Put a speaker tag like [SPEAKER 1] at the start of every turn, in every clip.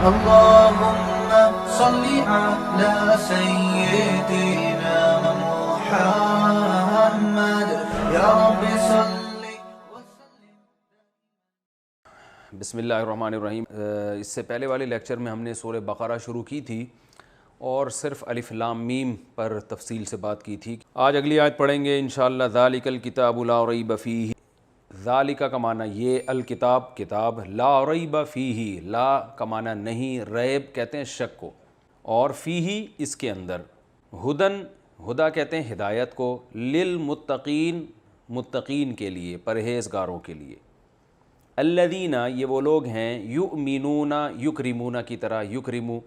[SPEAKER 1] اللهم صل على سيدنا محمد یا رب صل وسلم.
[SPEAKER 2] بسم اللہ الرحمن الرحیم. اس سے پہلے والے لیکچر میں ہم نے سورہ بقرہ شروع کی تھی اور صرف الف لام میم پر تفصیل سے بات کی تھی. آج اگلی آیت پڑھیں گے انشاءاللہ. ذالک الکتاب لا ریب فیہ. ذالک کا معنی یہ، الکتاب کتاب، لا ریب فیہ، لا کا معنی نہیں، ریب کہتے ہیں شک کو، اور فیہ اس کے اندر، ہدن ہدا کہتے ہیں ہدایت کو، للمتقین متقین کے لیے، پرہیزگاروں کے لیے. الذین یہ وہ لوگ ہیں، یؤمنون یکرمون کی طرح، یکرمو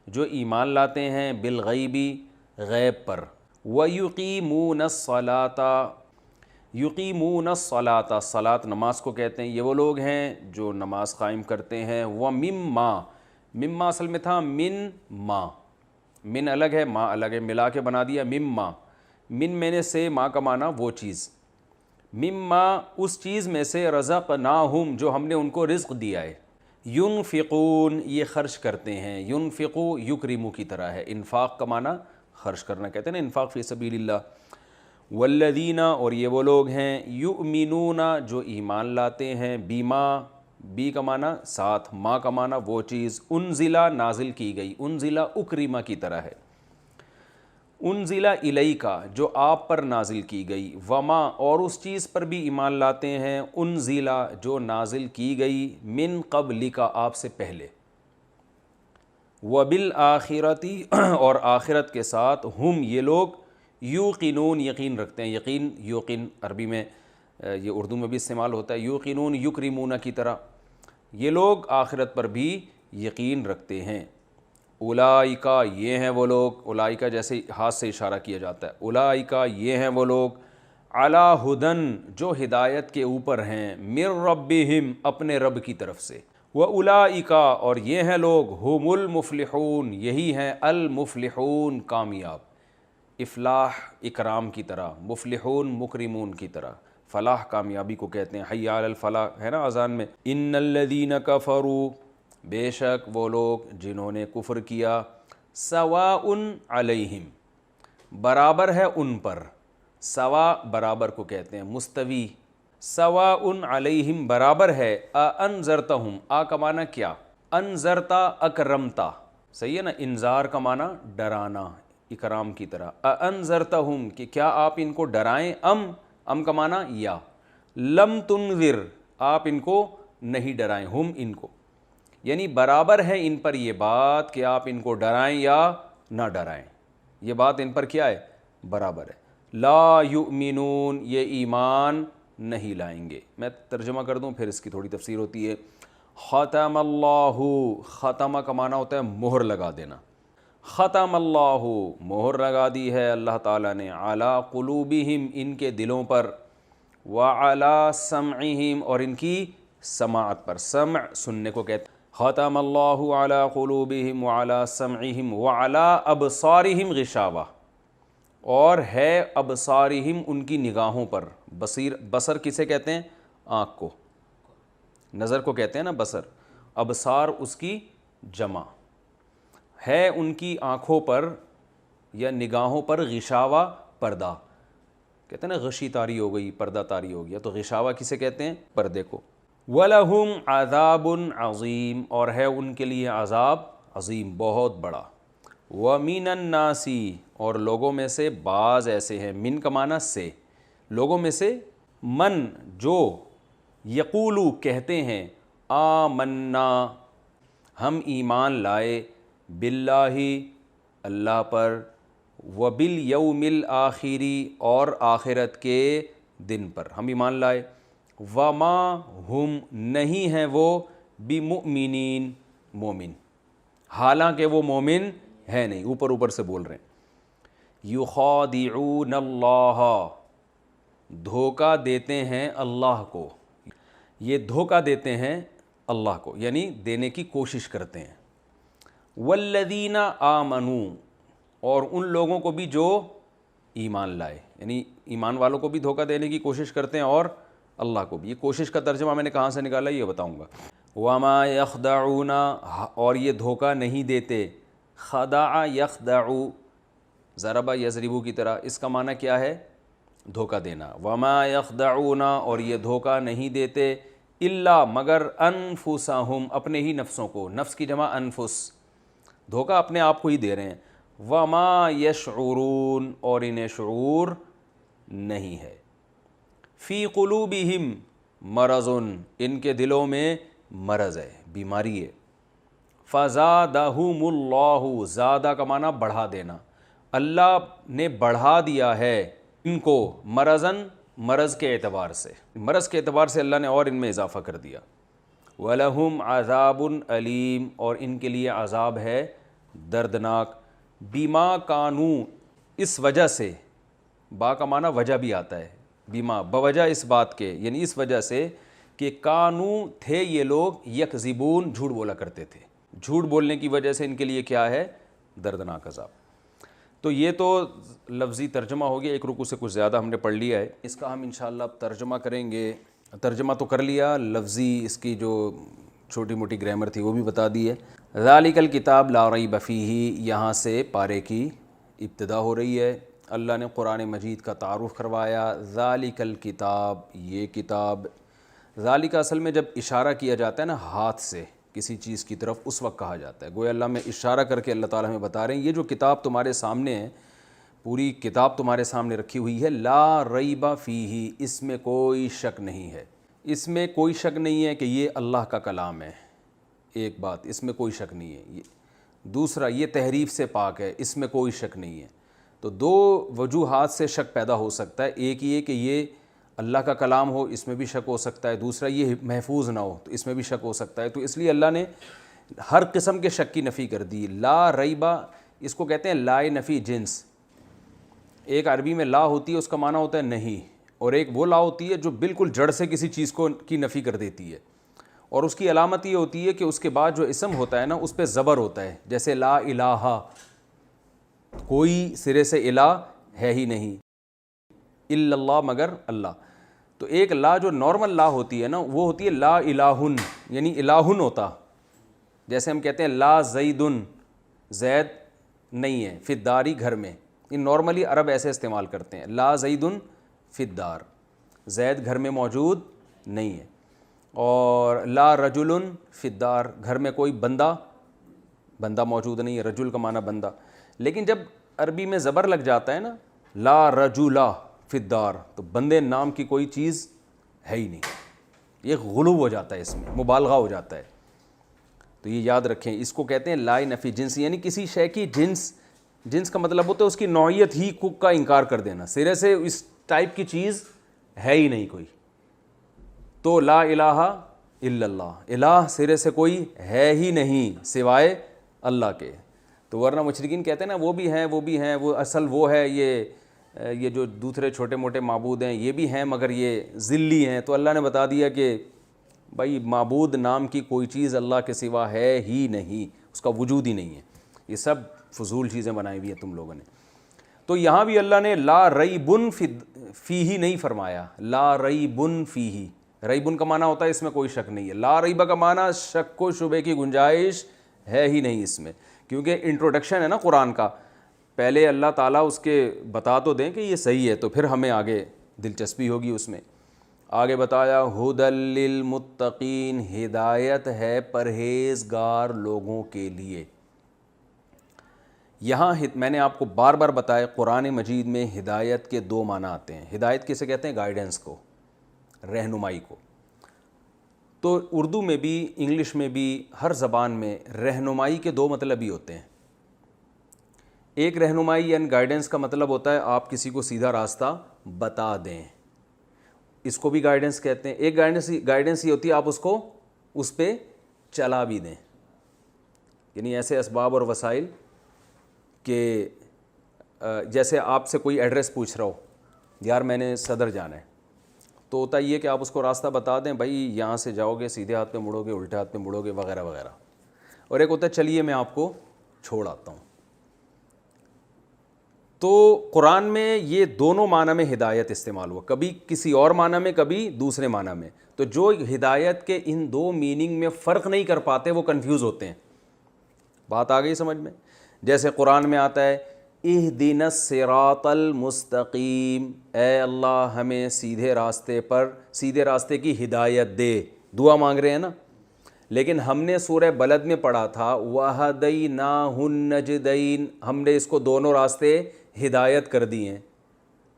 [SPEAKER 2] جو ایمان لاتے ہیں، بالغیبی غیب پر، ویقیمون الصلاۃ یقیمون الصلاۃ، صلاۃ نماز کو کہتے ہیں. یہ وہ لوگ ہیں جو نماز قائم کرتے ہیں. ومما، مما اصل میں تھا من ما، من الگ ہے ما الگ ہے، ملا کے بنا دیا مما. من میں نے سے، ما کا معنی وہ چیز، مما اس چیز میں سے، رزقناہم جو ہم نے ان کو رزق دیا ہے. ینفقون یہ خرچ کرتے ہیں، ینفقو یکرمو کی طرح ہے، انفاق کا معنی خرچ کرنا کہتے ہیں نا، انفاق فی سبیل اللہ. والذین اور یہ وہ لوگ ہیں، یؤمنون جو ایمان لاتے ہیں، بیما بی کا معنی ساتھ، ما کا معنی وہ چیز، انزلہ نازل کی گئی، انزلہ اکرمہ کی طرح ہے، انزلہ الیکا جو آپ پر نازل کی گئی، وما اور اس چیز پر بھی ایمان لاتے ہیں، انزلہ جو نازل کی گئی، من قبلک آپ سے پہلے، وبالآخرتی اور آخرت کے ساتھ، ہم یہ لوگ یوقنون یقین رکھتے ہیں. یقین یوقن عربی میں، یہ اردو میں بھی استعمال ہوتا ہے، یوقنون یکرمون کی طرح، یہ لوگ آخرت پر بھی یقین رکھتے ہیں. اولئکا یہ ہیں وہ لوگ، اولئکا جیسے ہاتھ سے اشارہ کیا جاتا ہے، اولئکا یہ ہیں وہ لوگ، علی ہدن جو ہدایت کے اوپر ہیں، من ربہم اپنے رب کی طرف سے، واولئکا اور یہ ہیں لوگ، ہم المفلحون یہی ہیں المفلحون کامیاب. افلاح اکرام کی طرح، مفلحون مکرمون کی طرح، فلاح کامیابی کو کہتے ہیں. حی علی الفلاح ہے نا اذان میں. ان الذین کفروا بے شک وہ لوگ جنہوں نے کفر کیا، سواء علیہم برابر ہے ان پر، سوا برابر کو کہتے ہیں، مستوی، سواء علیہم برابر ہے، انذرتہم آ کا معنی کیا، انذرتا اکرمتا، صحیح ہے نا، انذار کا معنی ڈرانا، اکرام کی طرح، انذرتہم کہ کیا آپ ان کو ڈرائیں، ام کا معنی یا، لم تنذر آپ ان کو نہیں ڈرائیں، ہم ان کو، یعنی برابر ہے ان پر یہ بات کہ آپ ان کو ڈرائیں یا نہ ڈرائیں، یہ بات ان پر کیا ہے، برابر ہے. لا یؤمنون یہ ایمان نہیں لائیں گے. میں ترجمہ کر دوں پھر اس کی تھوڑی تفسیر ہوتی ہے. ختم اللہ، ختمہ کا معنی ہوتا ہے مہر لگا دینا. ختم اللہ مہر لگا دی ہے اللہ تعالیٰ نے، علی قلوبہم ان کے دلوں پر، وعلی سمعہم اور ان کی سماعت پر، سمع سننے کو کہتے ہیں. ختم اللہ علی قلوبہم وعلی سمعہم وعلی ابصارہم غشاوہ اور ہے ابصارہم ان کی نگاہوں پر. بصر کسے کہتے ہیں، آنکھ کو، نظر کو کہتے ہیں نا بصر، ابصار اس کی جمع ہے، ان کی آنکھوں پر یا نگاہوں پر غشاوہ پردہ کہتے ہیں نا، غشی طاری ہو گئی، پردہ طاری ہو گیا، تو غشاوہ کسے کہتے ہیں، پردے کو. وَلَهُمْ عَذَابٌ عَظِيمٌ اور ہے ان کے لیے عذاب عظیم بہت بڑا. وَمِنَ النَّاسِ اور لوگوں میں سے بعض ایسے ہیں، من کا معنی سے، لوگوں میں سے، من جو، یقولو کہتے ہیں، آمنا ہم ایمان لائے، باللہ اللہ پر، وبالیوم الآخری اور آخرت کے دن پر ہم ایمان لائے. وما ہم نہیں ہیں وہ، بمؤمنین مومن، حالانکہ وہ مومن ہے نہیں، اوپر سے بول رہے ہیں. یخادعون اللہ دھوکہ دیتے ہیں اللہ کو، یہ دھوکہ دیتے ہیں اللہ کو یعنی دینے کی کوشش کرتے ہیں. والذین آمنوا اور ان لوگوں کو بھی جو ایمان لائے، یعنی ایمان والوں کو بھی دھوکہ دینے کی کوشش کرتے ہیں اور اللہ کو بھی. یہ کوشش کا ترجمہ میں نے کہاں سے نکالا یہ بتاؤں گا. وما یخدعون اور یہ دھوکہ نہیں دیتے. خدع یخدع ضربہ یضربو کی طرح، اس کا معنی کیا ہے؟ دھوکہ دینا. وما یخدعون اور یہ دھوکہ نہیں دیتے الا مگر انفسہم اپنے ہی نفسوں کو، نفس کی جمع انفس، دھوکہ اپنے آپ کو ہی دے رہے ہیں. وما یشعرون اور انہیں شعور نہیں ہے. فی قلوبہم مرض ان کے دلوں میں مرض ہے، بیماری ہے. فزادہم اللہ زادہ کا معنی بڑھا دینا، اللہ نے بڑھا دیا ہے ان کو مرضاً مرض کے اعتبار سے، مرض کے اعتبار سے اللہ نے اور ان میں اضافہ کر دیا. وَلَهُمْ عَذَابٌ علیم اور ان کے لیے عذاب ہے دردناک. بیما کانو اس وجہ سے، با کا معنی وجہ بھی آتا ہے، بیما بوجہ اس بات کے، یعنی اس وجہ سے کہ کانو تھے یہ لوگ یکذبون جھوٹ بولا کرتے تھے، جھوٹ بولنے کی وجہ سے ان کے لیے کیا ہے؟ دردناک عذاب. تو یہ تو لفظی ترجمہ ہو گیا، ایک رکوع سے کچھ زیادہ ہم نے پڑھ لیا ہے. اس کا ہم انشاءاللہ اب ترجمہ کریں گے. ترجمہ تو کر لیا، لفظی اس کی جو چھوٹی موٹی گرامر تھی وہ بھی بتا دی ہے. ذالک الکتاب لا ریب فیہ، یہاں سے پارے کی ابتدا ہو رہی ہے. اللہ نے قرآن مجید کا تعارف کروایا. ذالک الکتاب، یہ کتاب. ذالک اصل میں جب اشارہ کیا جاتا ہے نا ہاتھ سے کسی چیز کی طرف، اس وقت کہا جاتا ہے. گویا اللہ میں اشارہ کر کے اللہ تعالیٰ ہمیں بتا رہے ہیں یہ جو کتاب تمہارے سامنے ہے، پوری کتاب تمہارے سامنے رکھی ہوئی ہے، لا ریب فیہ، اس میں کوئی شک نہیں ہے. اس میں کوئی شک نہیں ہے کہ یہ اللہ کا کلام ہے. ایک بات، اس میں کوئی شک نہیں ہے. دوسرا، یہ تحریف سے پاک ہے، اس میں کوئی شک نہیں ہے. تو دو وجوہات سے شک پیدا ہو سکتا ہے. ایک یہ کہ یہ اللہ کا کلام ہو، اس میں بھی شک ہو سکتا ہے. دوسرا یہ محفوظ نہ ہو تو اس میں بھی شک ہو سکتا ہے. تو اس لیے اللہ نے ہر قسم کے شک کی نفی کر دی. لا ریبہ اس کو کہتے ہیں لا نفی جنس. ایک عربی میں لا ہوتی ہے، اس کا معنی ہوتا ہے نہیں، اور ایک وہ لا ہوتی ہے جو بالکل جڑ سے کسی چیز کو کی نفی کر دیتی ہے. اور اس کی علامت یہ ہوتی ہے کہ اس کے بعد جو اسم ہوتا ہے نا اس پہ زبر ہوتا ہے. جیسے لا الہ، کوئی سرے سے الہ ہے ہی نہیں، الا اللہ مگر اللہ. تو ایک لا جو نارمل لا ہوتی ہے نا وہ ہوتی ہے لا الہن، یعنی الہن ہوتا. جیسے ہم کہتے ہیں لا زیدن، زید نہیں ہے فی الداری، گھر میں. یہ نارملی عرب ایسے استعمال کرتے ہیں، لا زیدن فی الدار، زید گھر میں موجود نہیں ہے. اور لا رجل فی الدار، گھر میں کوئی بندہ موجود نہیں ہے. رجل کا معنی بندہ. لیکن جب عربی میں زبر لگ جاتا ہے نا لا رجلا فی الدار، تو بندے نام کی کوئی چیز ہے ہی نہیں. یہ غلو ہو جاتا ہے، اس میں مبالغہ ہو جاتا ہے. تو یہ یاد رکھیں، اس کو کہتے ہیں لا نفی جنس، یعنی کسی شے کی جنس کا مطلب ہوتا ہے اس کی نوعیت ہی کا انکار کر دینا. سرے سے اس ٹائپ کی چیز ہے ہی نہیں کوئی. تو لا الہ الا اللہ، الہ سرے سے کوئی ہے ہی نہیں سوائے اللہ کے. تو ورنہ مشرکین کہتے ہیں نا وہ بھی ہیں، وہ اصل وہ ہے، یہ جو دوسرے چھوٹے موٹے معبود ہیں یہ بھی ہیں مگر یہ ذلی ہیں. تو اللہ نے بتا دیا کہ بھائی معبود نام کی کوئی چیز اللہ کے سوا ہے ہی نہیں، اس کا وجود ہی نہیں ہے. یہ سب فضول چیزیں بنائی ہوئی ہیں تم لوگوں نے. تو یہاں بھی اللہ نے لا ریبن فیہ نہیں فرمایا، لا ریبن فیہ. ریبن کا معنی ہوتا ہے اس میں کوئی شک نہیں ہے. لا ریبہ کا معنی شک و شبے کی گنجائش ہے ہی نہیں اس میں. کیونکہ انٹروڈکشن ہے نا قرآن کا، پہلے اللہ تعالیٰ اس کے بتا تو دیں کہ یہ صحیح ہے، تو پھر ہمیں آگے دلچسپی ہوگی اس میں. آگے بتایا ھدی للمتقین، ہدایت ہے پرہیزگار لوگوں کے لیے. یہاں میں نے آپ کو بار بار بتایا قرآن مجید میں ہدایت کے دو معنی آتے ہیں. ہدایت کسے کہتے ہیں؟ گائیڈنس کو، رہنمائی کو. تو اردو میں بھی، انگلش میں بھی، ہر زبان میں رہنمائی کے دو مطلب ہی ہوتے ہیں. ایک رہنمائی یعنی گائیڈنس کا مطلب ہوتا ہے آپ کسی کو سیدھا راستہ بتا دیں، اس کو بھی گائیڈنس کہتے ہیں. ایک گائیڈنس یہ ہوتی ہے آپ اس کو اس پہ چلا بھی دیں، یعنی ایسے اسباب اور وسائل کہ جیسے آپ سے کوئی ایڈریس پوچھ رہا ہو، یار میں نے صدر جانا ہے، تو ہوتا یہ کہ آپ اس کو راستہ بتا دیں، بھائی یہاں سے جاؤ گے سیدھے ہاتھ پہ مڑو گے، الٹے ہاتھ پہ مڑو گے، وغیرہ وغیرہ. اور ایک ہوتا ہے چلیے میں آپ کو چھوڑ آتا ہوں. تو قرآن میں یہ دونوں معنی میں ہدایت استعمال ہوا، کبھی کسی اور معنی میں، کبھی دوسرے معنی میں. تو جو ہدایت کے ان دو میننگ میں فرق نہیں کر پاتے وہ کنفیوز ہوتے ہیں. بات آ گئی سمجھ میں؟ جیسے قرآن میں آتا ہے اہدنا الصراط المستقیم، اے اللہ ہمیں سیدھے راستے کی ہدایت دے، دعا مانگ رہے ہیں نا. لیکن ہم نے سورہ بلد میں پڑھا تھا وَهَدَيْنَاهُ النَّجْدَيْن، ہم نے اس کو دونوں راستے ہدایت کر دی ہیں.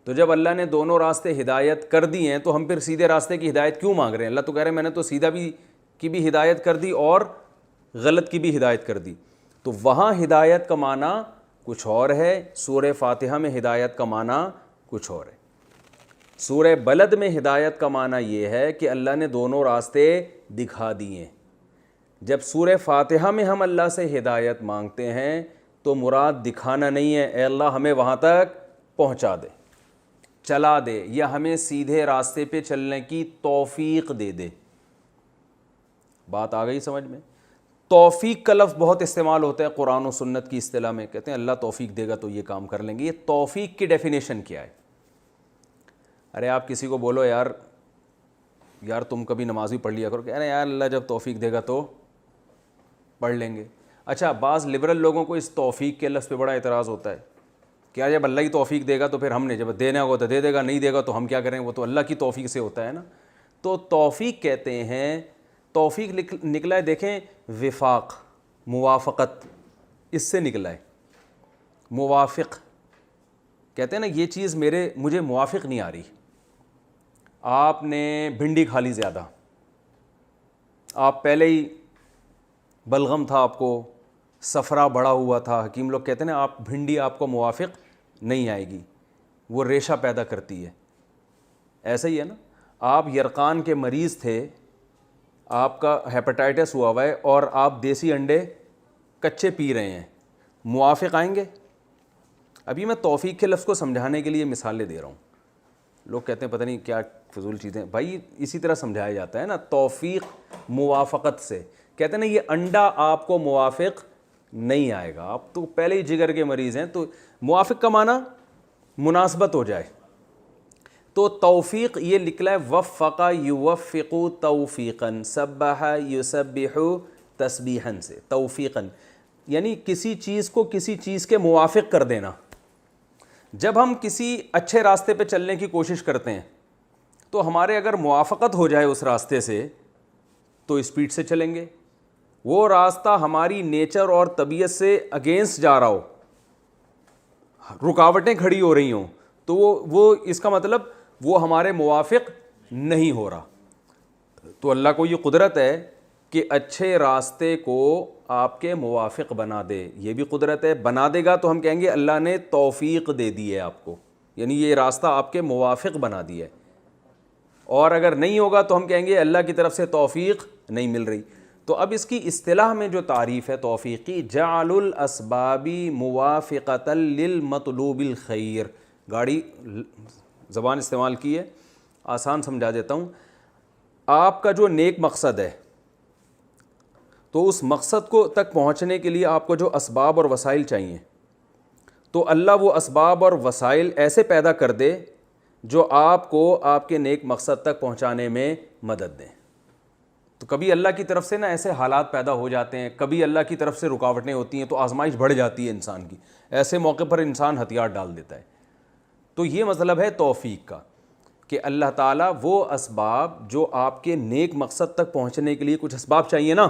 [SPEAKER 2] تو جب اللہ نے دونوں راستے ہدایت کر دی ہیں تو ہم پھر سیدھے راستے کی ہدایت کیوں مانگ رہے ہیں؟ اللہ تو کہہ رہے ہیں میں نے تو سیدھا کی بھی ہدایت کر دی اور غلط کی بھی ہدایت کر دی. تو وہاں ہدایت کا معنی کچھ اور ہے، سورہ فاتحہ میں ہدایت کا معنی کچھ اور ہے. سورہ بلد میں ہدایت کا معنی یہ ہے کہ اللہ نے دونوں راستے دکھا دیے. جب سورہ فاتحہ میں ہم اللہ سے ہدایت مانگتے ہیں تو مراد دکھانا نہیں ہے، اے اللہ ہمیں وہاں تک پہنچا دے، چلا دے، یا ہمیں سیدھے راستے پہ چلنے کی توفیق دے دے. بات آ گئی سمجھ میں؟ توفیق کا لفظ بہت استعمال ہوتا ہے قرآن و سنت کی اصطلاح میں، کہتے ہیں اللہ توفیق دے گا تو یہ کام کر لیں گے. یہ توفیق کی ڈیفینیشن کیا ہے؟ ارے آپ کسی کو بولو یار تم کبھی نماز بھی پڑھ لیا کرو، کہہ رہے ہیں یار اللہ جب توفیق دے گا تو پڑھ لیں گے. اچھا بعض لبرل لوگوں کو اس توفیق کے لفظ پہ بڑا اعتراض ہوتا ہے، کیا جب اللہ ہی توفیق دے گا تو پھر ہم نے جب دینا ہوگا تو دے دے گا، نہیں دے گا تو ہم کیا کریں، وہ تو اللہ کی توفیق سے ہوتا ہے نا. تو توفیق کہتے ہیں، توفیق نکلا ہے دیکھیں وفاق، موافقت، اس سے نکلا ہے. موافق کہتے ہیں نا یہ چیز مجھے موافق نہیں آ رہی. آپ نے بھنڈی کھا لی زیادہ، آپ پہلے ہی بلغم تھا، آپ کو صفرا بڑا ہوا تھا، حکیم لوگ کہتے ہیں نا آپ بھنڈی آپ کو موافق نہیں آئے گی، وہ ریشہ پیدا کرتی ہے. ایسا ہی ہے نا، آپ یرقان کے مریض تھے، آپ کا ہیپاٹائٹس ہوا ہے اور آپ دیسی انڈے کچے پی رہے ہیں، موافق آئیں گے؟ ابھی میں توفیق کے لفظ کو سمجھانے کے لیے مثالیں دے رہا ہوں. لوگ کہتے ہیں پتہ نہیں کیا فضول چیزیں، بھائی اسی طرح سمجھایا جاتا ہے نا. توفیق موافقت سے، کہتے ہیں نا یہ انڈا آپ کو موافق نہیں آئے گا، آپ تو پہلے ہی جگر کے مریض ہیں. تو موافق کا معنی مناسبت ہو جائے. تو توفیق یہ نکلا ہے وفق یوفق توفیقاً، سبح یسبح تسبیحاً سے. توفیقاً یعنی کسی چیز کو کسی چیز کے موافق کر دینا. جب ہم کسی اچھے راستے پہ چلنے کی کوشش کرتے ہیں تو ہمارے اگر موافقت ہو جائے اس راستے سے تو اسپیڈ سے چلیں گے. وہ راستہ ہماری نیچر اور طبیعت سے اگینسٹ جا رہا ہو، رکاوٹیں کھڑی ہو رہی ہوں، تو وہ اس کا مطلب وہ ہمارے موافق نہیں ہو رہا. تو اللہ کو یہ قدرت ہے کہ اچھے راستے کو آپ کے موافق بنا دے، یہ بھی قدرت ہے. بنا دے گا تو ہم کہیں گے اللہ نے توفیق دے دی ہے آپ کو، یعنی یہ راستہ آپ کے موافق بنا دیا ہے. اور اگر نہیں ہوگا تو ہم کہیں گے اللہ کی طرف سے توفیق نہیں مل رہی. تو اب اس کی اصطلاح میں جو تعریف ہے توفیقی، جعل الاسباب موافقۃ للمطلوب الخیر. گاڑی زبان استعمال کی ہے، آسان سمجھا دیتا ہوں. آپ کا جو نیک مقصد ہے تو اس مقصد کو تک پہنچنے کے لیے آپ کو جو اسباب اور وسائل چاہیے تو اللہ وہ اسباب اور وسائل ایسے پیدا کر دے جو آپ کو آپ کے نیک مقصد تک پہنچانے میں مدد دیں. تو کبھی اللہ کی طرف سے نا ایسے حالات پیدا ہو جاتے ہیں، کبھی اللہ کی طرف سے رکاوٹیں ہوتی ہیں تو آزمائش بڑھ جاتی ہے انسان کی. ایسے موقع پر انسان ہتھیار ڈال دیتا ہے. تو یہ مطلب ہے توفیق کا کہ اللہ تعالیٰ وہ اسباب جو آپ کے نیک مقصد تک پہنچنے کے لیے کچھ اسباب چاہیے نا،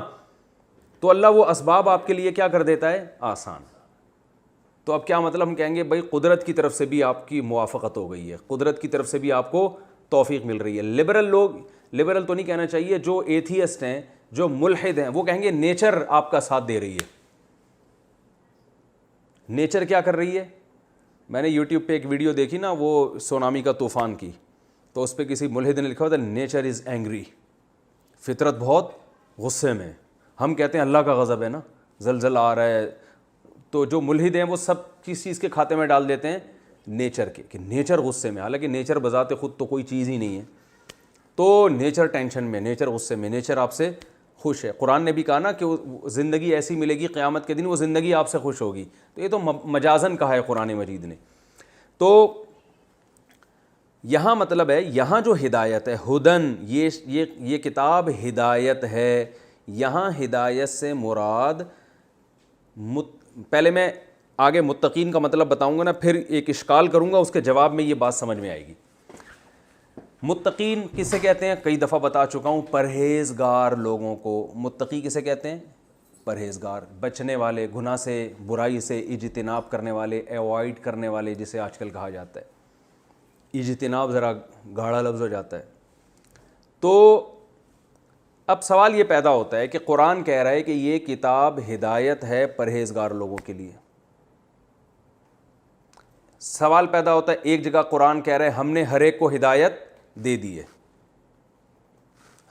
[SPEAKER 2] تو اللہ وہ اسباب آپ کے لیے کیا کر دیتا ہے؟ آسان. تو اب کیا مطلب؟ ہم کہیں گے بھائی قدرت کی طرف سے بھی آپ کی موافقت ہو گئی ہے، قدرت کی طرف سے بھی آپ کو توفیق مل رہی ہے. لبرل تو نہیں کہنا چاہیے، جو ایتھیسٹ ہیں، جو ملحد ہیں، وہ کہیں گے نیچر آپ کا ساتھ دے رہی ہے. نیچر کیا کر رہی ہے؟ میں نے یوٹیوب پہ ایک ویڈیو دیکھی نا، وہ سونامی کا طوفان کی، تو اس پہ کسی ملحد نے لکھا ہوا تھا نیچر از اینگری، فطرت بہت غصے میں. ہم کہتے ہیں اللہ کا غضب ہے نا، زلزلہ آ رہا ہے. تو جو ملحد ہیں وہ سب کس چیز کے کھاتے میں ڈال دیتے ہیں؟ نیچر کے، کہ نیچر غصے میں. حالانکہ نیچر بذات خود تو کوئی چیز ہی نہیں ہے. تو نیچر ٹینشن میں، نیچر غصے میں، نیچر آپ سے خوش ہے. قرآن نے بھی کہا نا کہ زندگی ایسی ملے گی قیامت کے دن وہ زندگی آپ سے خوش ہوگی. تو یہ تو مجازن کہا ہے قرآن مجید نے. تو یہاں مطلب ہے یہاں جو ہدایت ہے ہدن، یہ کتاب ہدایت ہے. یہاں ہدایت سے مراد پہلے میں آگے متقین کا مطلب بتاؤں گا نا، پھر ایک اشکال کروں گا، اس کے جواب میں یہ بات سمجھ میں آئے گی. متقین کسے کہتے ہیں؟ کئی دفعہ بتا چکا ہوں، پرہیزگار لوگوں کو متقی کسے کہتے ہیں؟ پرہیزگار، بچنے والے، گناہ سے، برائی سے اجتناب کرنے والے، ایوائڈ کرنے والے جسے آج کل کہا جاتا ہے. اجتناب ذرا گاڑا لفظ ہو جاتا ہے. تو اب سوال یہ پیدا ہوتا ہے کہ قرآن کہہ رہا ہے کہ یہ کتاب ہدایت ہے پرہیزگار لوگوں کے لیے. سوال پیدا ہوتا ہے، ایک جگہ قرآن کہہ رہا ہے ہم نے ہر ایک کو ہدایت دے دی ہے،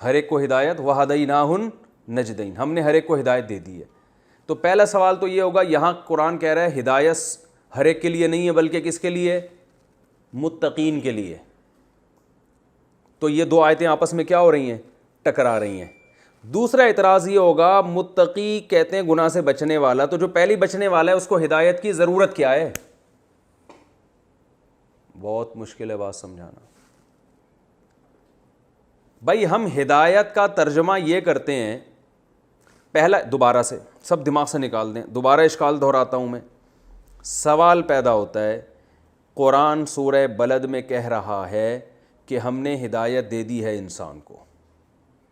[SPEAKER 2] ہر ایک کو ہدایت، وَہَدَيْنَاهُ النَّجْدَيْنِ، ہم نے ہر ایک کو ہدایت دے دی ہے. تو پہلا سوال تو یہ ہوگا، یہاں قرآن کہہ رہا ہے ہدایت ہر ایک کے لیے نہیں ہے بلکہ کس کے لیے؟ متقین کے لیے. تو یہ دو آیتیں آپس میں کیا ہو رہی ہیں؟ ٹکرا رہی ہیں. دوسرا اعتراض یہ ہوگا، متقی کہتے ہیں گناہ سے بچنے والا، تو جو پہلی بچنے والا ہے اس کو ہدایت کی ضرورت کیا ہے؟ بہت مشکل ہے بات سمجھانا. بھائی ہم ہدایت کا ترجمہ یہ کرتے ہیں، پہلا دوبارہ سے سب دماغ سے نکال دیں، دوبارہ اشکال دہراتا ہوں میں. سوال پیدا ہوتا ہے، قرآن سورہ بلد میں کہہ رہا ہے کہ ہم نے ہدایت دے دی ہے انسان کو،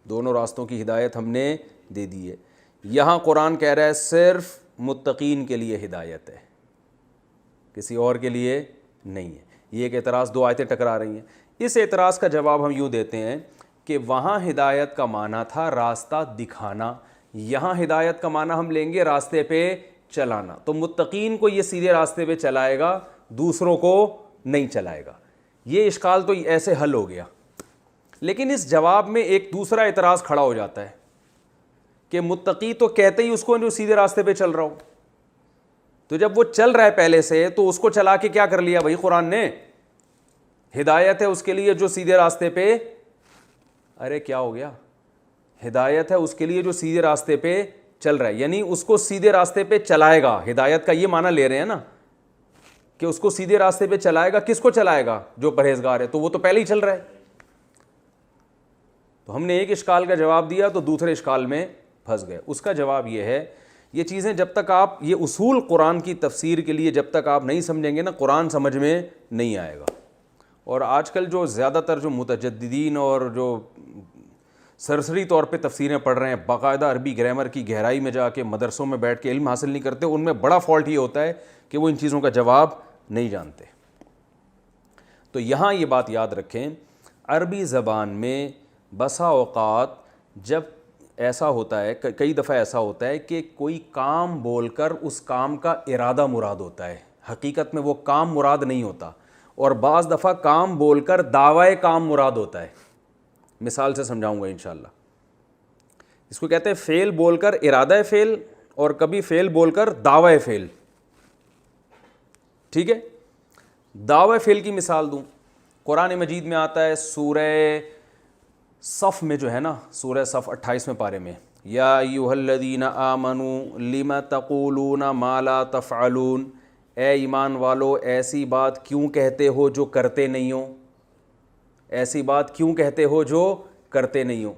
[SPEAKER 2] دونوں راستوں کی ہدایت ہم نے دے دی ہے. یہاں قرآن کہہ رہا ہے صرف متقین کے لیے ہدایت ہے، کسی اور کے لیے نہیں ہے. یہ ایک اعتراض، دو آیتیں ٹکرا رہی ہیں. اس اعتراض کا جواب ہم یوں دیتے ہیں کہ وہاں ہدایت کا معنی تھا راستہ دکھانا، یہاں ہدایت کا معنی ہم لیں گے راستے پہ چلانا. تو متقین کو یہ سیدھے راستے پہ چلائے گا، دوسروں کو نہیں چلائے گا. یہ اشکال تو ایسے حل ہو گیا. لیکن اس جواب میں ایک دوسرا اعتراض کھڑا ہو جاتا ہے کہ متقی تو کہتے ہی اس کو جو سیدھے راستے پہ چل رہا ہو، تو جب وہ چل رہا ہے پہلے سے تو اس کو چلا کے کیا کر لیا بھائی قرآن نے؟ ہدایت ہے اس کے لیے جو سیدھے راستے پہ، ارے کیا ہو گیا؟ ہدایت ہے اس کے لیے جو سیدھے راستے پہ چل رہا ہے، یعنی اس کو سیدھے راستے پہ چلائے گا. ہدایت کا یہ معنی لے رہے ہیں نا کہ اس کو سیدھے راستے پہ چلائے گا. کس کو چلائے گا؟ جو پرہیزگار ہے. تو وہ تو پہلے ہی چل رہا ہے. تو ہم نے ایک اشکال کا جواب دیا تو دوسرے اشکال میں پھنس گئے. اس کا جواب یہ ہے، یہ چیزیں جب تک آپ، یہ اصول قرآن کی تفسیر کے لیے جب تک آپ نہیں سمجھیں گے نا، قرآن سمجھ میں نہیں آئے گا. اور آج کل جو زیادہ تر جو متجددین اور جو سرسری طور پہ تفسیریں پڑھ رہے ہیں، باقاعدہ عربی گرامر کی گہرائی میں جا کے مدرسوں میں بیٹھ کے علم حاصل نہیں کرتے، ان میں بڑا فالٹ یہ ہوتا ہے کہ وہ ان چیزوں کا جواب نہیں جانتے. تو یہاں یہ بات یاد رکھیں، عربی زبان میں بسا اوقات جب ایسا ہوتا ہے، کئی دفعہ ایسا ہوتا ہے کہ کوئی کام بول کر اس کام کا ارادہ مراد ہوتا ہے، حقیقت میں وہ کام مراد نہیں ہوتا. اور بعض دفعہ کام بول کر دعوی کام مراد ہوتا ہے. مثال سے سمجھاؤں گا انشاءاللہ. اس کو کہتے ہیں فعل بول کر ارادہ فعل، اور کبھی فعل بول کر دعوی فعل. ٹھیک ہے، دعوی فعل کی مثال دوں. قرآن مجید میں آتا ہے سورہ صف میں جو ہے نا، سورہ صف 28ویں پارے میں، یا ایھا الذین آمنوا لم تقولون ما لا تفعلون، اے ایمان والو ایسی بات کیوں کہتے ہو جو کرتے نہیں ہو، ایسی بات کیوں کہتے ہو جو کرتے نہیں ہو.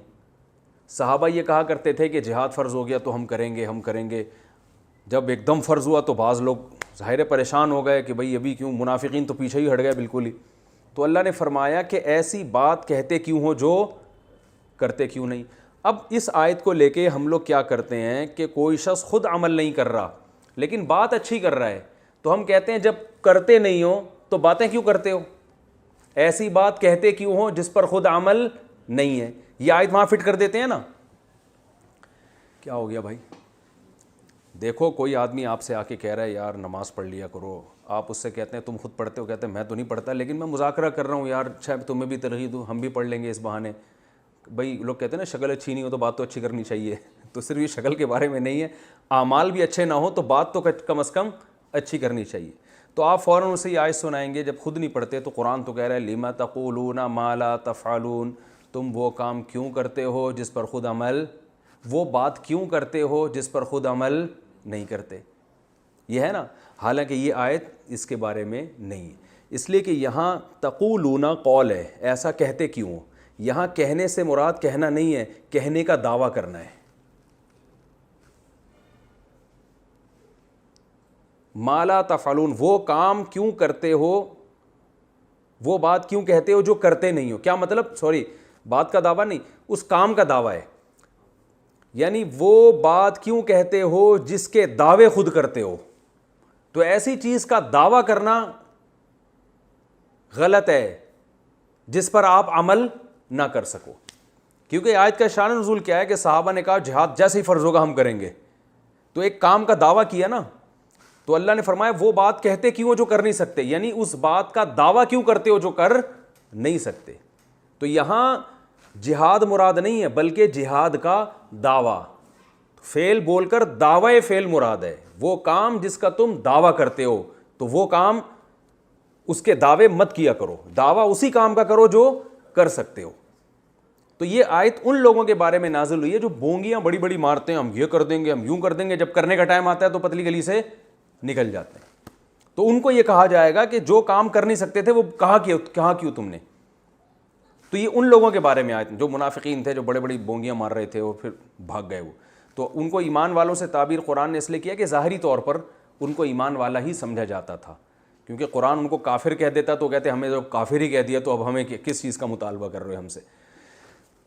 [SPEAKER 2] صحابہ یہ کہا کرتے تھے کہ جہاد فرض ہو گیا تو ہم کریں گے ہم کریں گے. جب ایک دم فرض ہوا تو بعض لوگ ظاہر پریشان ہو گئے کہ بھئی ابھی کیوں، منافقین تو پیچھے ہی ہٹ گئے بالکل ہی. تو اللہ نے فرمایا کہ ایسی بات کہتے کیوں ہو جو کرتے کیوں نہیں. اب اس آیت کو لے کے ہم لوگ کیا کرتے ہیں کہ کوئی شخص خود عمل نہیں کر رہا لیکن بات اچھی کر رہا ہے، تو ہم کہتے ہیں جب کرتے نہیں ہو تو باتیں کیوں کرتے ہو، ایسی بات کہتے کیوں ہو جس پر خود عمل نہیں ہے. یہ آیت وہاں فٹ کر دیتے ہیں نا. کیا ہو گیا بھائی؟ دیکھو کوئی آدمی آپ سے آ کے کہہ رہا ہے یار نماز پڑھ لیا کرو، آپ اس سے کہتے ہیں تم خود پڑھتے ہو، کہتے ہیں میں تو نہیں پڑھتا لیکن میں مذاکرہ کر رہا ہوں یار، اچھا تمہیں بھی ترغیب دوں، ہم بھی پڑھ لیں گے اس بہانے. بھائی لوگ کہتے ہیں نا شکل اچھی نہیں ہو تو بات تو اچھی کرنی چاہیے. تو صرف یہ شکل کے بارے میں نہیں ہے، اعمال بھی اچھے نہ ہو تو بات تو کم از کم اچھی کرنی چاہیے. تو آپ فوراً اسے یہ آیت سنائیں گے جب خود نہیں پڑھتے. تو قرآن تو کہہ رہا ہے لم تقولون ما لا تفعلون، تم وہ کام کیوں کرتے ہو جس پر خود عمل، وہ بات کیوں کرتے ہو جس پر خود عمل نہیں کرتے. یہ ہے نا، حالانکہ یہ آیت اس کے بارے میں نہیں ہے. اس لیے کہ یہاں تقولون قول ہے، ایسا کہتے کیوں؟ یہاں کہنے سے مراد کہنا نہیں ہے، کہنے کا دعویٰ کرنا ہے. ما لا تفعلون، وہ کام کیوں کرتے ہو، وہ بات کیوں کہتے ہو جو کرتے نہیں ہو. کیا مطلب؟ سوری، بات کا دعویٰ نہیں، اس کام کا دعویٰ ہے. یعنی وہ بات کیوں کہتے ہو جس کے دعوے خود کرتے ہو. تو ایسی چیز کا دعویٰ کرنا غلط ہے جس پر آپ عمل نہ کر سکو. کیونکہ آیت کا شان نزول کیا ہے کہ صحابہ نے کہا جہاد جیسے ہی فرض ہوگا ہم کریں گے. تو ایک کام کا دعویٰ کیا نا، تو اللہ نے فرمایا وہ بات کہتے کیوں ہو جو کر نہیں سکتے، یعنی اس بات کا دعویٰ کیوں کرتے ہو جو کر نہیں سکتے. تو یہاں جہاد مراد نہیں ہے بلکہ جہاد کا دعویٰ. فعل بول کر دعوی فعل مراد ہے. وہ کام جس کا تم دعویٰ کرتے ہو تو وہ کام، اس کے دعوے مت کیا کرو، دعویٰ اسی کام کا کرو جو کر سکتے ہو. تو یہ آیت ان لوگوں کے بارے میں نازل ہوئی ہے جو بونگیاں بڑی بڑی مارتے ہیں، ہم یہ کر دیں گے، ہم یوں کر دیں گے، جب کرنے کا ٹائم آتا ہے تو پتلی گلی سے نکل جاتے ہیں. تو ان کو یہ کہا جائے گا کہ جو کام کر نہیں سکتے تھے وہ کہاں کیوں تم نے. تو یہ ان لوگوں کے بارے میں آیت جو منافقین تھے، جو بڑے بڑی بونگیاں مار رہے تھے اور پھر بھاگ گئے. وہ تو ان کو ایمان والوں سے تعبیر قرآن نے اس لیے کیا کہ ظاہری طور پر ان کو ایمان والا ہی سمجھا جاتا تھا، کیونکہ قرآن ان کو کافر کہہ دیتا تو کہتے ہمیں جو کافر ہی کہہ دیا تو اب ہمیں کس چیز کا مطالبہ کر رہے ہم سے.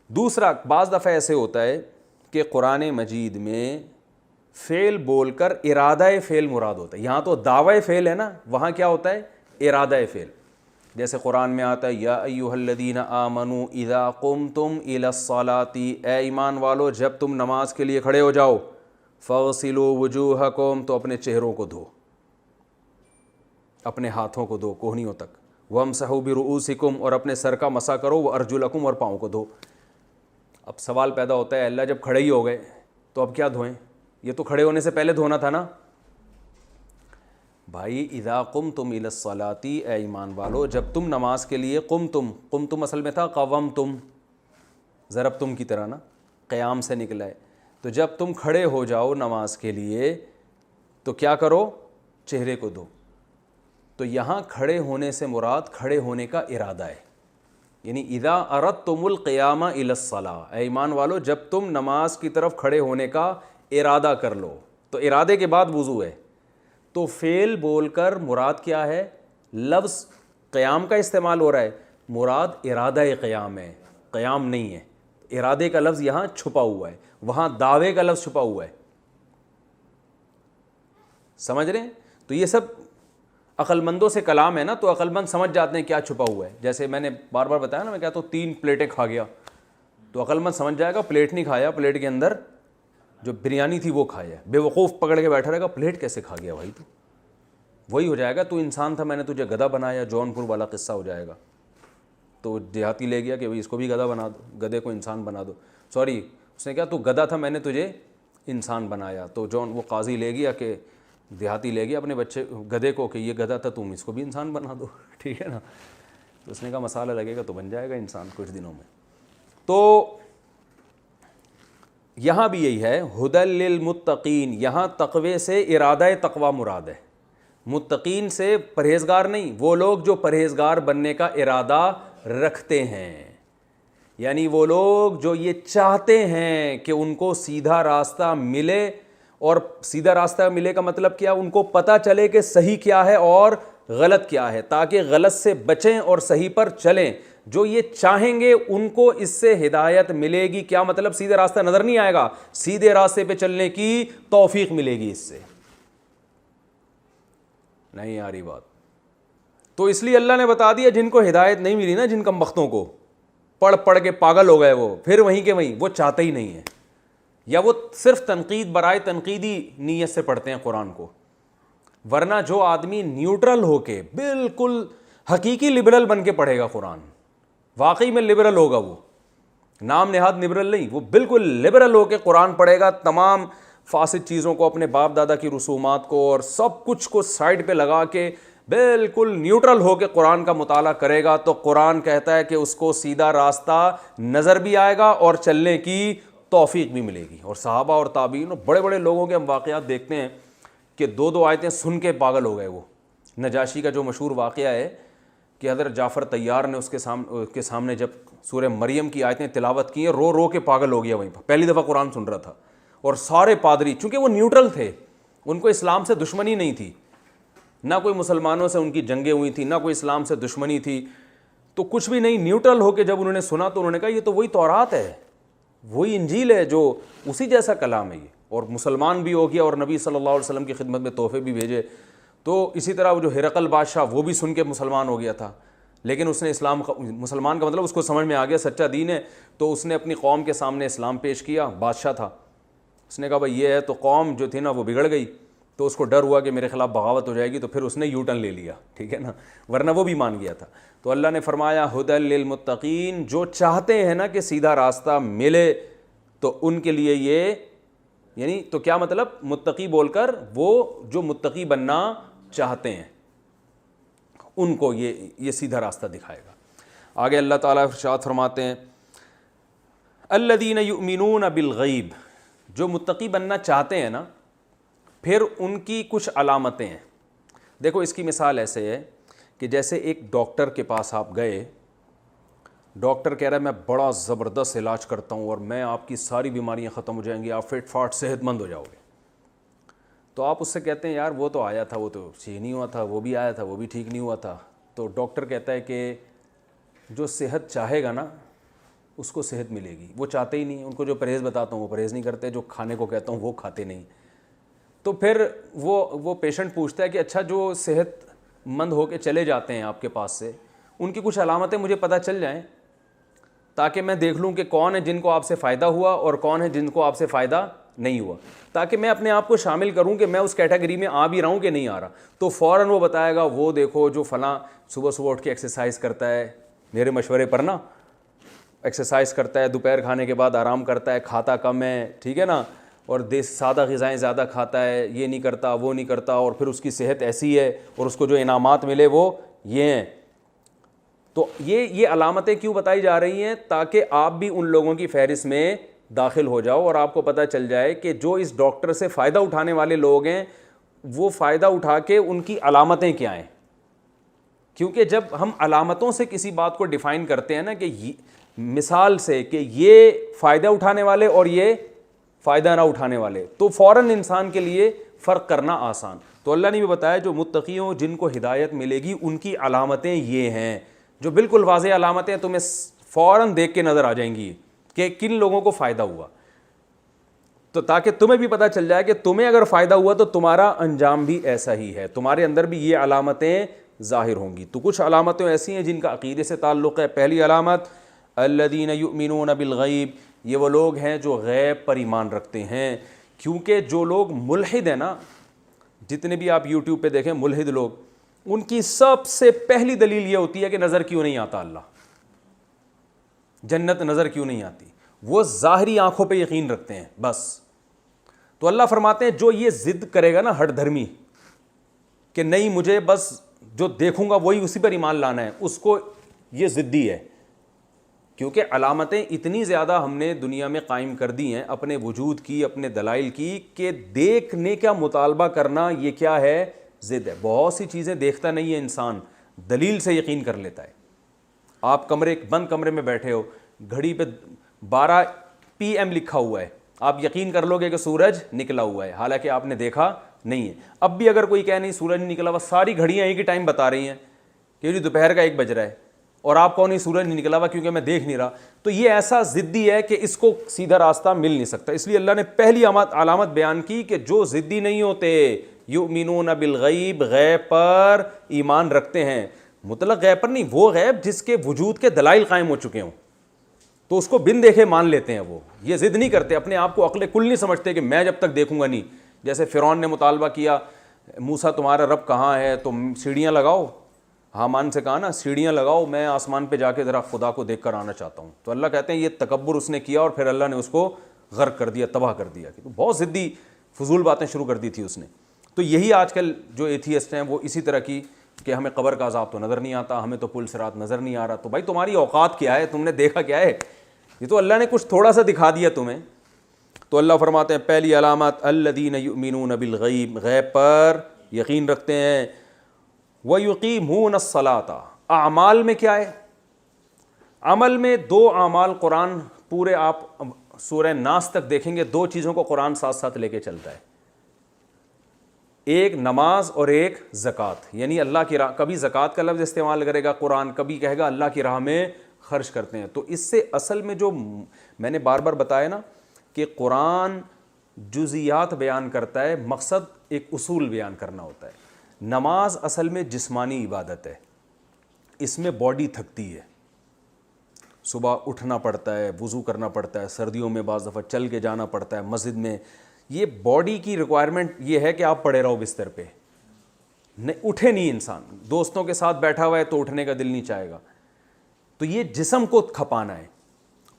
[SPEAKER 2] دوسرا، بعض دفعہ ایسے ہوتا ہے کہ قرآن مجید میں فعل بول کر ارادہ فعل مراد ہوتا ہے. یہاں تو دعوی فعل ہے نا، وہاں کیا ہوتا ہے؟ ارادہ فعل. جیسے قرآن میں آتا ہے یا ایھا الذین آمنوا اذا قمتم الی الصلاۃ، اے ایمان والو جب تم نماز کے لیے کھڑے ہو جاؤ، فاغسلوا وجوہکم، تو اپنے چہروں کو دھو، اپنے ہاتھوں کو دھو کوہنیوں تک، وامسحوا برؤوسکم، اور اپنے سر کا مسح کرو، وارجلکم، اور پاؤں کو دھو. اب سوال پیدا ہوتا ہے اللہ جب کھڑے ہی ہو گئے تو اب کیا دھوئیں؟ یہ تو کھڑے ہونے سے پہلے دھونا تھا نا. بھائی اذا قمتم الی الصلاۃ، اے ایمان والو جب تم نماز کے لیے، قمتم اصل میں تھا قومتم، ضربتم کی طرح نا، قیام سے نکلا ہے. تو جب تم کھڑے ہو جاؤ نماز کے لیے تو کیا کرو؟ چہرے کو دھو. تو یہاں کھڑے ہونے سے مراد کھڑے ہونے کا ارادہ ہے. یعنی اذا اردتم القیام الی الصلاۃ، اے ایمان والو جب تم نماز کی طرف کھڑے ہونے کا ارادہ کر لو. تو ارادے کے بعد وضو ہے. تو فعل بول کر مراد کیا ہے؟ لفظ قیام کا استعمال ہو رہا ہے، مراد ارادہ قیام ہے، قیام نہیں ہے. ارادے کا لفظ یہاں چھپا ہوا ہے، وہاں دعوے کا لفظ چھپا ہوا ہے. سمجھ رہے ہیں؟ تو یہ سب عقل مندوں سے کلام ہے نا، تو عقل مند سمجھ جاتے ہیں کیا چھپا ہوا ہے. جیسے میں نے بار بار بتایا نا، میں کہتا ہوں 3 پلیٹیں کھا گیا، تو عقل مند سمجھ جائے گا پلیٹ نہیں کھایا، پلیٹ کے اندر جو بریانی تھی وہ کھایا. بے وقوف پکڑ کے بیٹھا رہے گا پلیٹ کیسے کھا گیا بھائی تو. وہی ہو جائے گا تو انسان تھا میں نے تجھے گدھا بنایا، جون پور والا قصہ ہو جائے گا. تو دیہاتی لے گیا کہ بھائی اس کو بھی گدھا بنا دو، گدھے کو انسان بنا دو. سوری، اس نے کہا تو گدھا تھا میں نے تجھے انسان بنایا. تو جون وہ قاضی لے گیا کہ دیہاتی لے گیا اپنے بچے گدھے کو کہ یہ گدھا تھا تم اس کو بھی انسان بنا دو. ٹھیک ہے نا. تو اس نے کہا مسالہ لگے گا تو بن جائے گا انسان کچھ دنوں میں. تو یہاں بھی یہی ہے ھدی للمتقین، یہاں تقوی سے ارادہ تقوی مراد ہے. متقین سے پرہیزگار نہیں، وہ لوگ جو پرہیزگار بننے کا ارادہ رکھتے ہیں. یعنی وہ لوگ جو یہ چاہتے ہیں کہ ان کو سیدھا راستہ ملے. اور سیدھا راستہ ملے کا مطلب کیا؟ ان کو پتہ چلے کہ صحیح کیا ہے اور غلط کیا ہے، تاکہ غلط سے بچیں اور صحیح پر چلیں. جو یہ چاہیں گے ان کو اس سے ہدایت ملے گی. کیا مطلب؟ سیدھا راستہ نظر نہیں آئے گا، سیدھے راستے پہ چلنے کی توفیق ملے گی. اس سے نہیں آ رہی بات. تو اس لیے اللہ نے بتا دیا جن کو ہدایت نہیں ملی نا، جن کم بختوں کو پڑھ پڑھ کے پاگل ہو گئے، وہ پھر وہیں کے وہیں، وہ چاہتے ہی نہیں ہیں، یا وہ صرف تنقید برائے تنقیدی نیت سے پڑھتے ہیں قرآن کو. ورنہ جو آدمی نیوٹرل ہو کے بالکل حقیقی لبرل بن کے پڑھے گا قرآن، واقعی میں لبرل ہوگا، وہ نام نہاد لبرل نہیں، وہ بالکل لبرل ہو کے قرآن پڑھے گا، تمام فاسد چیزوں کو، اپنے باپ دادا کی رسومات کو اور سب کچھ کو سائڈ پہ لگا کے بالکل نیوٹرل ہو کے قرآن کا مطالعہ کرے گا. تو قرآن کہتا ہے کہ اس کو سیدھا راستہ نظر بھی آئے گا اور چلنے کی توفیق بھی ملے گی. اور صحابہ اور تابعین اور بڑے بڑے لوگوں کے ہم واقعات دیکھتے ہیں کہ 2 آیتیں سن کے پاگل ہو گئے. وہ نجاشی کا جو مشہور واقعہ ہے کہ حضرت جعفر طیار نے اس کے سامنے جب سورہ مریم کی آیتیں تلاوت کی ہیں، رو رو کے پاگل ہو گیا وہیں پر، پہلی دفعہ قرآن سن رہا تھا. اور سارے پادری، چونکہ وہ نیوٹرل تھے، ان کو اسلام سے دشمنی نہیں تھی، نہ کوئی مسلمانوں سے ان کی جنگیں ہوئی تھیں، نہ کوئی اسلام سے دشمنی تھی، تو کچھ بھی نہیں، نیوٹرل ہو کے جب انہوں نے سنا تو انہوں نے کہا یہ تو وہی تورات ہے، وہی انجیل ہے، جو اسی جیسا کلام ہے یہ. اور مسلمان بھی ہو گیا اور نبی صلی اللہ علیہ وسلم کی خدمت میں تحفے بھی بھیجے. تو اسی طرح وہ جو ہرقل بادشاہ، وہ بھی سن کے مسلمان ہو گیا تھا، لیکن اس نے اسلام، مسلمان کا مطلب اس کو سمجھ میں آ گیا سچا دین ہے، تو اس نے اپنی قوم کے سامنے اسلام پیش کیا. بادشاہ تھا، اس نے کہا بھائی یہ ہے، تو قوم جو تھی نا وہ بگڑ گئی، تو اس کو ڈر ہوا کہ میرے خلاف بغاوت ہو جائے گی، تو پھر اس نے یو ٹرن لے لیا، ٹھیک ہے نا، ورنہ وہ بھی مان گیا تھا. تو اللہ نے فرمایا ھدی للمتقین، جو چاہتے ہیں نا کہ سیدھا راستہ ملے تو ان کے لیے یہ، یعنی تو کیا مطلب، متقی بول کر وہ جو متقی بننا چاہتے ہیں ان کو یہ سیدھا راستہ دکھائے گا. آگے اللہ تعالیٰ ارشاد فرماتے ہیں الذین یؤمنون بالغیب، جو متقی بننا چاہتے ہیں نا، پھر ان کی کچھ علامتیں ہیں. دیکھو اس کی مثال ایسے ہے کہ جیسے ایک ڈاکٹر کے پاس آپ گئے، ڈاکٹر کہہ رہا ہے میں بڑا زبردست علاج کرتا ہوں اور میں آپ کی ساری بیماریاں ختم ہو جائیں گی، آپ فٹ فاٹ صحت مند ہو جاؤ گے. تو آپ اس سے کہتے ہیں یار وہ تو آیا تھا، وہ تو ٹھیک نہیں ہوا تھا، وہ بھی آیا تھا، وہ بھی ٹھیک نہیں ہوا تھا. تو ڈاکٹر کہتا ہے کہ جو صحت چاہے گا نا اس کو صحت ملے گی، وہ چاہتے ہی نہیں، ان کو جو پرہیز بتاتا ہوں وہ پرہیز نہیں کرتے، جو کھانے کو کہتا ہوں وہ کھاتے نہیں. تو پھر وہ پیشنٹ پوچھتا ہے کہ اچھا جو صحت مند ہو کے چلے جاتے ہیں آپ کے پاس سے، ان کی کچھ علامتیں مجھے پتہ چل جائیں تاکہ میں دیکھ لوں کہ کون ہے جن کو آپ سے فائدہ ہوا اور کون ہے جن کو آپ سے فائدہ نہیں ہوا، تاکہ میں اپنے آپ کو شامل کروں کہ میں اس کیٹیگری میں آ بھی رہا ہوں کہ نہیں آ رہا. تو فوراً وہ بتائے گا وہ دیکھو جو فلاں صبح اٹھ کے ایکسرسائز کرتا ہے میرے مشورے پر نا، ایکسرسائز کرتا ہے، دوپہر کھانے کے بعد آرام کرتا ہے، کھاتا کم ہے، ٹھیک ہے نا، اور سادہ غذائیں زیادہ کھاتا ہے، یہ نہیں کرتا وہ نہیں کرتا، اور پھر اس کی صحت ایسی ہے اور اس کو جو انعامات ملے وہ یہ ہیں. تو یہ علامتیں کیوں بتائی جا رہی ہیں؟ تاکہ آپ بھی ان لوگوں کی فہرست میں داخل ہو جاؤ اور آپ کو پتہ چل جائے کہ جو اس ڈاکٹر سے فائدہ اٹھانے والے لوگ ہیں وہ فائدہ اٹھا کے ان کی علامتیں کیا ہیں. کیونکہ جب ہم علامتوں سے کسی بات کو ڈیفائن کرتے ہیں نا، کہ مثال سے کہ یہ فائدہ اٹھانے والے اور یہ فائدہ نہ اٹھانے والے، تو فوراً انسان کے لیے فرق کرنا آسان. تو اللہ نے بھی بتایا جو متقی ہوں جن کو ہدایت ملے گی ان کی علامتیں یہ ہیں، جو بالکل واضح علامتیں تمہیں فوراً دیکھ کے نظر آ جائیں گی کہ کن لوگوں کو فائدہ ہوا. تو تاکہ تمہیں بھی پتہ چل جائے کہ تمہیں اگر فائدہ ہوا تو تمہارا انجام بھی ایسا ہی ہے، تمہارے اندر بھی یہ علامتیں ظاہر ہوں گی. تو کچھ علامتیں ایسی ہیں جن کا عقیدے سے تعلق ہے. پہلی علامت الذین یؤمنون بالغیب، یہ وہ لوگ ہیں جو غیب پر ایمان رکھتے ہیں. کیونکہ جو لوگ ملحد ہیں نا، جتنے بھی آپ یوٹیوب پہ دیکھیں ملحد لوگ، ان کی سب سے پہلی دلیل یہ ہوتی ہے کہ نظر کیوں نہیں آتا اللہ، جنت نظر کیوں نہیں آتی. وہ ظاہری آنکھوں پہ یقین رکھتے ہیں بس. تو اللہ فرماتے ہیں جو یہ ضد کرے گا نا ہٹ دھرمی کہ نہیں مجھے بس جو دیکھوں گا وہی اسی پر ایمان لانا ہے، اس کو یہ ضدی ہے. کیونکہ علامتیں اتنی زیادہ ہم نے دنیا میں قائم کر دی ہیں اپنے وجود کی، اپنے دلائل کی، کہ دیکھنے کا مطالبہ کرنا یہ کیا ہے، ضد ہے. بہت سی چیزیں دیکھتا نہیں ہے انسان، دلیل سے یقین کر لیتا ہے. آپ بند کمرے میں بیٹھے ہو، گھڑی پہ 12 PM لکھا ہوا ہے، آپ یقین کر لو گے کہ سورج نکلا ہوا ہے، حالانکہ آپ نے دیکھا نہیں ہے. اب بھی اگر کوئی کہے نہیں سورج نہیں نکلا ہوا، ساری گھڑیاں ایک ہی ٹائم بتا رہی ہیں کہ جی دوپہر کا 1 بج رہا ہے، اور آپ کو نہیں سورج نہیں نکلا ہوا کیونکہ میں دیکھ نہیں رہا. تو یہ ایسا ضدی ہے کہ اس کو سیدھا راستہ مل نہیں سکتا. اس لیے اللہ نے پہلی علامت بیان کی کہ جو ضدی نہیں ہوتے، یؤمنون بالغیب، غیب پر ایمان رکھتے ہیں. مطلق غیب پر نہیں، وہ غیب جس کے وجود کے دلائل قائم ہو چکے ہوں تو اس کو بن دیکھے مان لیتے ہیں. وہ یہ ضد نہیں کرتے، اپنے آپ کو عقل کل نہیں سمجھتے کہ میں جب تک دیکھوں گا نہیں. جیسے فرعون نے مطالبہ کیا موسیٰ تمہارا رب کہاں ہے، تم سیڑھیاں لگاؤ، حامان سے کہا نا سیڑھیاں لگاؤ، میں آسمان پہ جا کے ذرا خدا کو دیکھ کر آنا چاہتا ہوں. تو اللہ کہتے ہیں یہ تکبر اس نے کیا اور پھر اللہ نے اس کو غرق کر دیا، تباہ کر دیا. تو بہت ضدی فضول باتیں شروع کر دی تھی اس نے. تو یہی آج کل جو ایتھیسٹ ہیں وہ اسی طرح کی کہ ہمیں قبر کا عذاب تو نظر نہیں آتا، ہمیں تو پل صراط نظر نہیں آ رہا. تو بھائی تمہاری اوقات کیا ہے، تم نے دیکھا کیا ہے؟ یہ تو اللہ نے کچھ تھوڑا سا دکھا دیا تمہیں. تو اللہ فرماتے ہیں پہلی علامت الذین یؤمنون بالغیب، غیب پر یقین رکھتے ہیں. وَيُقِیمُونَ الصَّلَاةَ، اعمال میں کیا ہے؟ عمل میں دو اعمال قرآن پورے آپ سورہ ناس تک دیکھیں گے، دو چیزوں کو قرآن ساتھ ساتھ لے کے چلتا ہے، ایک نماز اور ایک زکوٰۃ. یعنی اللہ کی راہ، کبھی زکوٰۃ کا لفظ استعمال کرے گا قرآن، کبھی کہے گا اللہ کی راہ میں خرچ کرتے ہیں. تو اس سے اصل میں جو میں نے بار بار بتایا نا کہ قرآن جزیات بیان کرتا ہے، مقصد ایک اصول بیان کرنا ہوتا ہے. نماز اصل میں جسمانی عبادت ہے، اس میں باڈی تھکتی ہے، صبح اٹھنا پڑتا ہے، وضو کرنا پڑتا ہے، سردیوں میں بعض دفعہ چل کے جانا پڑتا ہے مسجد میں. یہ باڈی کی ریکوائرمنٹ یہ ہے کہ آپ پڑے رہو بستر پہ، اٹھے نہیں. انسان دوستوں کے ساتھ بیٹھا ہوا ہے تو اٹھنے کا دل نہیں چاہے گا. تو یہ جسم کو کھپانا ہے.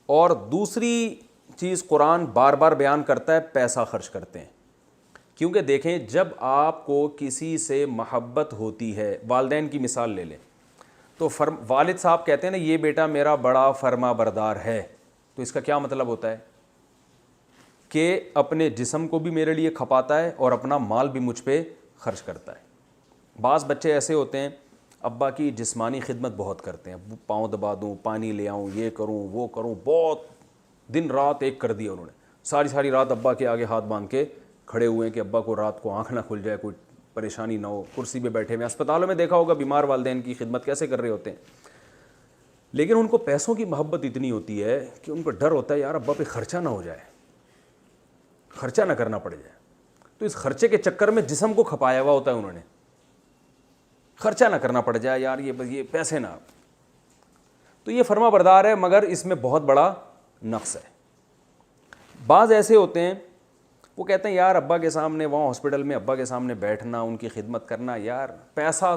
[SPEAKER 2] اور دوسری چیز قرآن بار بار بیان کرتا ہے، پیسہ خرچ کرتے ہیں. کیونکہ دیکھیں جب آپ کو کسی سے محبت ہوتی ہے، والدین کی مثال لے لیں تو والد صاحب کہتے ہیں نا یہ بیٹا میرا بڑا فرما بردار ہے، تو اس کا کیا مطلب ہوتا ہے کہ اپنے جسم کو بھی میرے لیے کھپاتا ہے اور اپنا مال بھی مجھ پہ خرچ کرتا ہے. بعض بچے ایسے ہوتے ہیں ابا کی جسمانی خدمت بہت کرتے ہیں، پاؤں دبا دوں، پانی لے آؤں، یہ کروں وہ کروں، بہت دن رات ایک کر دیا انہوں نے، ساری رات ابا کے آگے ہاتھ باندھ کے کھڑے ہوئے ہیں کہ ابا کو رات کو آنکھ نہ کھل جائے، کوئی پریشانی نہ ہو. کرسی پہ بیٹھے ہوئے، اسپتالوں میں دیکھا ہوگا بیمار والدین کی خدمت کیسے کر رہے ہوتے ہیں. لیکن ان کو پیسوں کی محبت اتنی ہوتی ہے کہ ان کو ڈر ہوتا ہے یار ابا پہ خرچہ نہ ہو جائے، خرچہ نہ کرنا پڑ جائے. تو اس خرچے کے چکر میں جسم کو کھپایا ہوا ہوتا ہے انہوں نے، خرچہ نہ کرنا پڑ جائے یار، یہ پیسے نہ. تو یہ فرما بردار ہے مگر اس میں بہت بڑا نقص ہے. بعض ایسے ہوتے ہیں وہ کہتے ہیں یار ابا کے سامنے وہاں ہاسپٹل میں ابا کے سامنے بیٹھنا، ان کی خدمت کرنا، یار پیسہ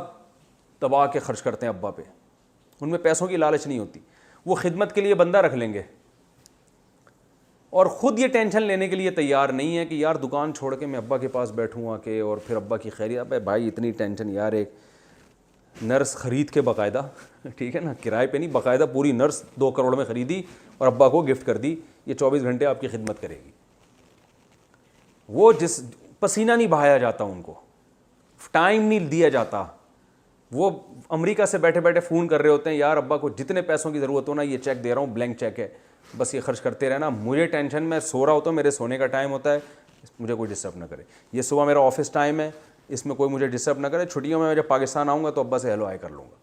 [SPEAKER 2] دبا کے خرچ کرتے ہیں ابا پہ، ان میں پیسوں کی لالچ نہیں ہوتی. وہ خدمت کے لیے بندہ رکھ لیں گے اور خود یہ ٹینشن لینے کے لیے تیار نہیں ہے کہ یار دکان چھوڑ کے میں ابا کے پاس بیٹھوں آ کے اور پھر ابا کی خیریت. بھائی اتنی ٹینشن یار، ایک نرس خرید کے باقاعدہ، ٹھیک ہے نا، کرائے پہ نہیں، باقاعدہ پوری نرس 2 کروڑ میں خریدی اور ابا کو گفٹ کر دی، یہ 24 گھنٹے آپ کی خدمت کرے گی. وہ جس پسینہ نہیں بہایا جاتا، ان کو ٹائم نہیں دیا جاتا. وہ امریکہ سے بیٹھے بیٹھے فون کر رہے ہوتے ہیں یار ابا کو جتنے پیسوں کی ضرورت ہو نا، یہ چیک دے رہا ہوں، بلینک چیک ہے، بس یہ خرچ کرتے رہنا، مجھے ٹینشن، میں سو رہا ہوتا ہوں، میرے سونے کا ٹائم ہوتا ہے، مجھے کوئی ڈسٹرب نہ کرے. یہ صبح میرا آفس ٹائم ہے، اس میں کوئی مجھے ڈسٹرب نہ کرے. چھٹیوں میں جب پاکستان آؤں گا تو ابا سے ہیلو ہائی کر لوں گا.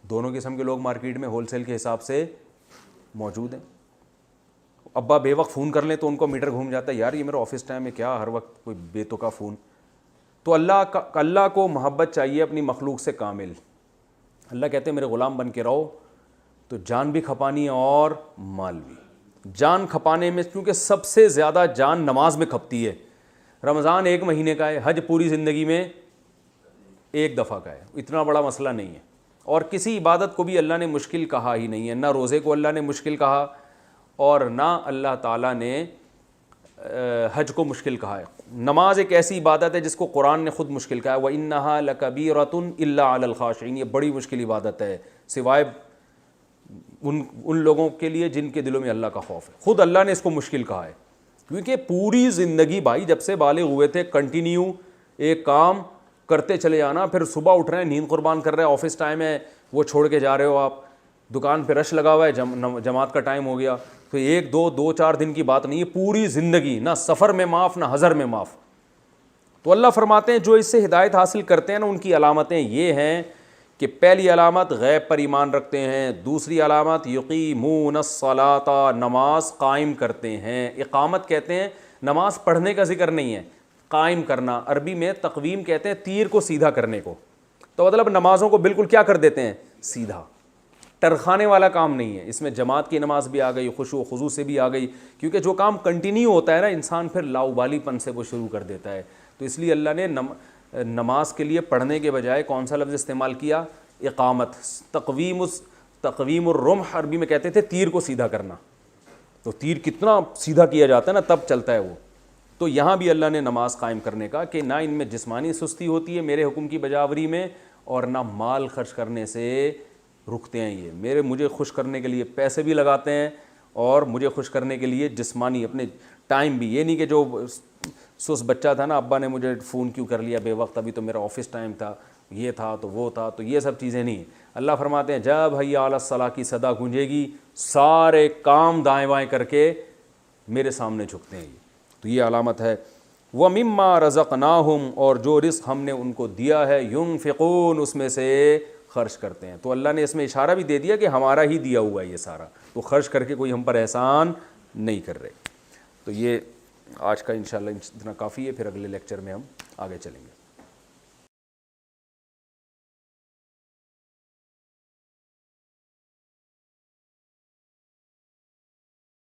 [SPEAKER 2] دونوں قسم کے لوگ مارکیٹ میں ہول سیل کے حساب سے موجود ہیں. ابا بے وقت فون کر لیں تو ان کو میٹر گھوم جاتا ہے، یار یہ میرا آفس ٹائم ہے، کیا ہر وقت کوئی بے تکا فون. تو اللہ کو محبت چاہیے اپنی مخلوق سے کامل. اللہ کہتے ہیں میرے غلام بن کے رہو، تو جان بھی کھپانی ہے اور مال بھی. جان کھپانے میں کیونکہ سب سے زیادہ جان نماز میں کھپتی ہے. رمضان 1 مہینے کا ہے، حج پوری زندگی میں 1 دفعہ کا ہے، اتنا بڑا مسئلہ نہیں ہے. اور کسی عبادت کو بھی اللہ نے مشکل کہا ہی نہیں ہے، نہ روزے کو اللہ نے مشکل کہا اور نہ اللہ تعالیٰ نے حج کو مشکل کہا ہے. نماز ایک ایسی عبادت ہے جس کو قرآن نے خود مشکل کہا ہے، وَإِنَّهَا لَكَبِيرَةٌ إِلَّا عَلَى الْخَاشِعِينَ. یہ بڑی مشکل عبادت ہے سوائے ان لوگوں کے لیے جن کے دلوں میں اللہ کا خوف ہے. خود اللہ نے اس کو مشکل کہا ہے کیونکہ پوری زندگی بھائی جب سے بالغ ہوئے تھے کنٹینیو ایک کام کرتے چلے جانا، پھر صبح اٹھ رہے ہیں، نیند قربان کر رہے ہیں، آفس ٹائم ہے وہ چھوڑ کے جا رہے ہو، آپ دکان پہ رش لگا ہوا ہے، جماعت کا ٹائم ہو گیا. تو 1-2 4 دن کی بات نہیں ہے، پوری زندگی، نہ سفر میں معاف نہ حضر میں معاف. تو اللہ فرماتے ہیں جو اس سے ہدایت حاصل کرتے ہیں نا، ان کی علامتیں یہ ہیں کہ پہلی علامت غیب پر ایمان رکھتے ہیں، دوسری علامت یقیمون الصلاۃ، نماز قائم کرتے ہیں. اقامت کہتے ہیں نماز پڑھنے کا ذکر نہیں ہے، قائم کرنا. عربی میں تقویم کہتے ہیں تیر کو سیدھا کرنے کو. تو مطلب نمازوں کو بالکل کیا کر دیتے ہیں، سیدھا. ٹرخانے والا کام نہیں ہے. اس میں جماعت کی نماز بھی آ گئی، خشوع و خضوع سے بھی آ گئی، کیونکہ جو کام کنٹینیو ہوتا ہے نا، انسان پھر لاؤبالی پن سے وہ شروع کر دیتا ہے. تو اس لیے اللہ نے نماز کے لیے پڑھنے کے بجائے کون سا لفظ استعمال کیا، اقامت. تقویم الرمح عربی میں کہتے تھے تیر کو سیدھا کرنا. تو تیر کتنا سیدھا کیا جاتا ہے نا تب چلتا ہے وہ. تو یہاں بھی اللہ نے نماز قائم کرنے کا کہ نہ ان میں جسمانی سستی ہوتی ہے میرے حکم کی بجاوری میں، اور نہ مال خرچ کرنے سے رکتے ہیں. یہ مجھے خوش کرنے کے لیے پیسے بھی لگاتے ہیں اور مجھے خوش کرنے کے لیے جسمانی اپنے ٹائم بھی. یہ نہیں کہ جو سوس بچہ تھا نا، ابا نے مجھے فون کیوں کر لیا بے وقت، ابھی تو میرا آفس ٹائم تھا، یہ تھا تو وہ تھا، تو یہ سب چیزیں نہیں ہیں۔ اللہ فرماتے ہیں جب حی علی الصلاح کی صدا گونجے گی سارے کام دائیں بائیں کر کے میرے سامنے جھکتے ہیں، تو یہ علامت ہے۔ وَمِمَّا رَزَقْنَاهُمْ، اور جو رزق ہم نے ان کو دیا ہے، يُنْفِقُونَ، اس میں سے خرچ کرتے ہیں۔ تو اللہ نے اس میں اشارہ بھی دے دیا کہ ہمارا ہی دیا ہوا ہے یہ سارا، تو خرچ کر کے کوئی ہم پر احسان نہیں کر رہے۔ تو یہ آج کا انشاءاللہ اتنا کافی ہے، پھر اگلے لیکچر میں ہم آگے چلیں گے۔